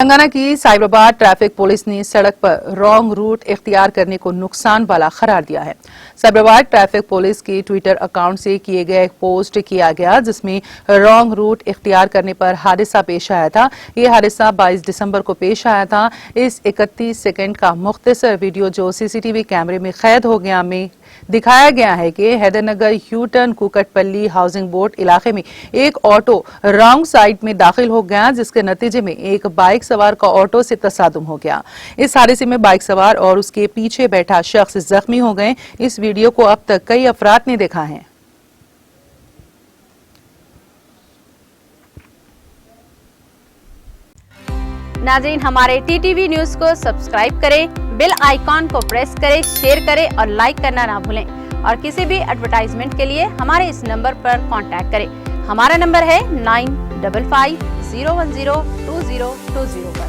तेलंगाना की Cyberabad traffic police ने सड़क पर रॉन्ग रूट इख्तियार करने को नुकसान वाला करार दिया है। साइबराबाद ट्रैफिक पुलिस के ट्विटर अकाउंट से किए गए एक पोस्ट किया गया जिसमें रॉन्ग रूट इख्तियार करने पर हादसा पेश आया था। ये हादसा 22 दिसंबर को पेश आया था। इस 31 सेकंड का मुख्तसर वीडियो जो सीसीटीवी कैमरे में कैद हो गया में दिखाया गया है कि Hydernagar U turn Kukatpally housing board इलाके में एक ऑटो रॉन्ग साइड में दाखिल हो गया, जिसके नतीजे में एक बाइक सवार का ऑटो से तसादुम हो गया। इस हादसे में बाइक सवार और उसके पीछे बैठा शख्स जख्मी हो गए। इस वीडियो को अब तक कई अफराद ने देखा है। नाज़रीन, हमारे टीटीवी न्यूज़ को सब्सक्राइब करें, बेल आइकॉन को प्रेस करें, शेयर करें और लाइक करना ना भूलें। और किसी भी एडवर्टाइजमेंट के लिए हमारे इस नंबर पर कांटेक्ट करें। हमारा नंबर है 9550102020 पर।